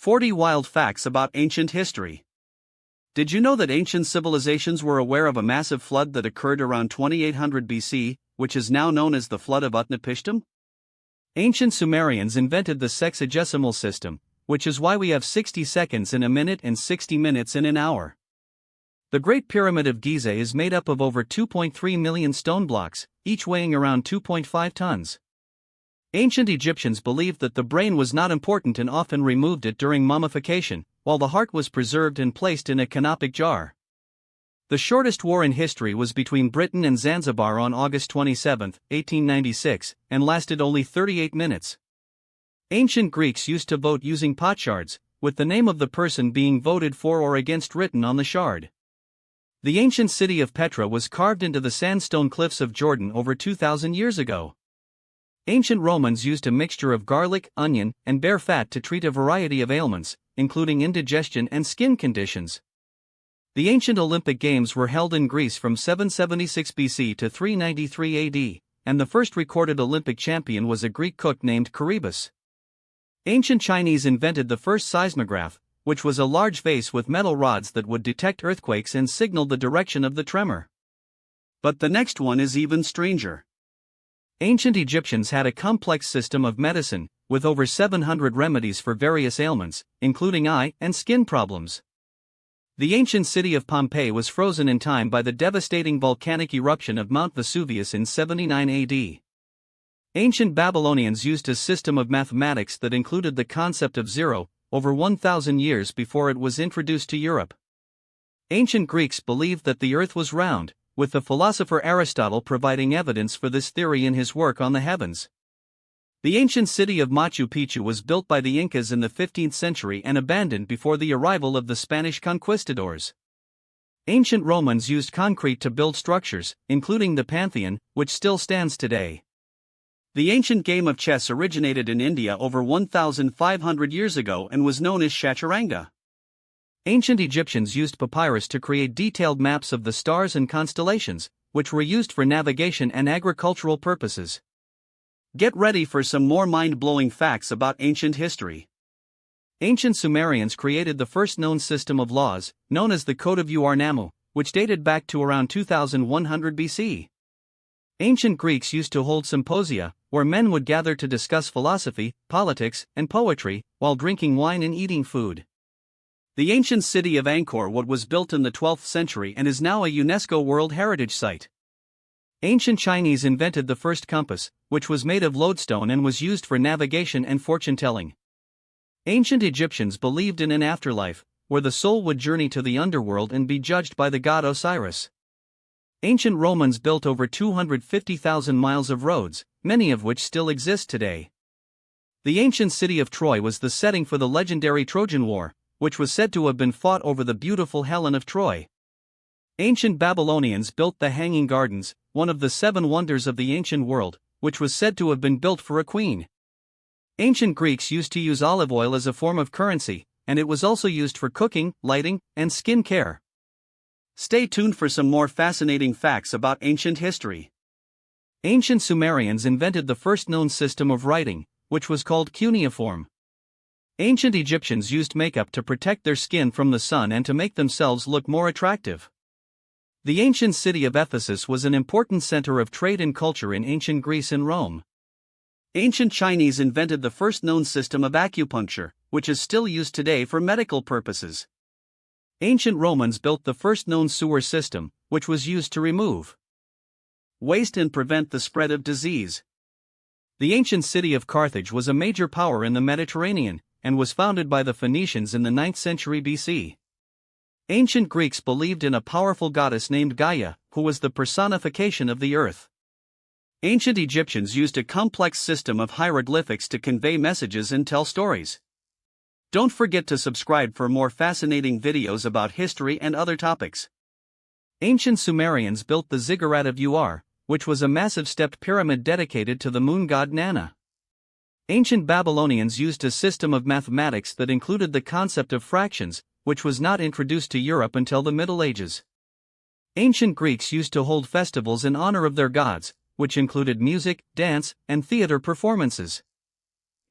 40 Wild Facts About Ancient History. Did you know that ancient civilizations were aware of a massive flood that occurred around 2800 BC, which is now known as the Flood of Utnapishtim? Ancient Sumerians invented the sexagesimal system, which is why we have 60 seconds in a minute and 60 minutes in an hour. The Great Pyramid of Giza is made up of over 2.3 million stone blocks, each weighing around 2.5 tons. Ancient Egyptians believed that the brain was not important and often removed it during mummification, while the heart was preserved and placed in a canopic jar. The shortest war in history was between Britain and Zanzibar on August 27, 1896, and lasted only 38 minutes. Ancient Greeks used to vote using potshards, with the name of the person being voted for or against written on the shard. The ancient city of Petra was carved into the sandstone cliffs of Jordan over 2,000 years ago. Ancient Romans used a mixture of garlic, onion, and bear fat to treat a variety of ailments, including indigestion and skin conditions. The ancient Olympic Games were held in Greece from 776 BC to 393 AD, and the first recorded Olympic champion was a Greek cook named Charybdis. Ancient Chinese invented the first seismograph, which was a large vase with metal rods that would detect earthquakes and signal the direction of the tremor. But the next one is even stranger. Ancient Egyptians had a complex system of medicine, with over 700 remedies for various ailments, including eye and skin problems. The ancient city of Pompeii was frozen in time by the devastating volcanic eruption of Mount Vesuvius in 79 AD. Ancient Babylonians used a system of mathematics that included the concept of zero, over 1,000 years before it was introduced to Europe. Ancient Greeks believed that the earth was round, with the philosopher Aristotle providing evidence for this theory in his work on the heavens. The ancient city of Machu Picchu was built by the Incas in the 15th century and abandoned before the arrival of the Spanish conquistadors. Ancient Romans used concrete to build structures, including the Pantheon, which still stands today. The ancient game of chess originated in India over 1,500 years ago and was known as chaturanga. Ancient Egyptians used papyrus to create detailed maps of the stars and constellations, which were used for navigation and agricultural purposes. Get ready for some more mind-blowing facts about ancient history. Ancient Sumerians created the first known system of laws, known as the Code of Utnapishtim, which dated back to around 2100 BC. Ancient Greeks used to hold symposia, where men would gather to discuss philosophy, politics, and poetry, while drinking wine and eating food. The ancient city of Angkor Wat was built in the 12th century and is now a UNESCO World Heritage Site. Ancient Chinese invented the first compass, which was made of lodestone and was used for navigation and fortune-telling. Ancient Egyptians believed in an afterlife, where the soul would journey to the underworld and be judged by the god Osiris. Ancient Romans built over 250,000 miles of roads, many of which still exist today. The ancient city of Troy was the setting for the legendary Trojan War, which was said to have been fought over the beautiful Helen of Troy. Ancient Babylonians built the Hanging Gardens, one of the 7 wonders of the ancient world, which was said to have been built for a queen. Ancient Greeks used to use olive oil as a form of currency, and it was also used for cooking, lighting, and skin care. Stay tuned for some more fascinating facts about ancient history. Ancient Sumerians invented the first known system of writing, which was called cuneiform. Ancient Egyptians used makeup to protect their skin from the sun and to make themselves look more attractive. The ancient city of Ephesus was an important center of trade and culture in ancient Greece and Rome. Ancient Chinese invented the first known system of acupuncture, which is still used today for medical purposes. Ancient Romans built the first known sewer system, which was used to remove waste and prevent the spread of disease. The ancient city of Carthage was a major power in the Mediterranean, and was founded by the Phoenicians in the 9th century BC. Ancient Greeks believed in a powerful goddess named Gaia, who was the personification of the earth. Ancient Egyptians used a complex system of hieroglyphics to convey messages and tell stories. Don't forget to subscribe for more fascinating videos about history and other topics. Ancient Sumerians built the ziggurat of Ur, which was a massive stepped pyramid dedicated to the moon god Nana. Ancient Babylonians used a system of mathematics that included the concept of fractions, which was not introduced to Europe until the Middle Ages. Ancient Greeks used to hold festivals in honor of their gods, which included music, dance, and theater performances.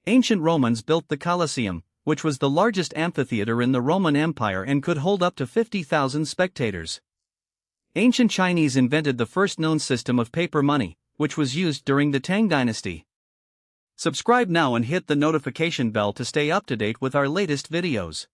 Ancient Romans built the Colosseum, which was the largest amphitheater in the Roman Empire and could hold up to 50,000 spectators. Ancient Chinese invented the first known system of paper money, which was used during the Tang dynasty. Subscribe now and hit the notification bell to stay up to date with our latest videos.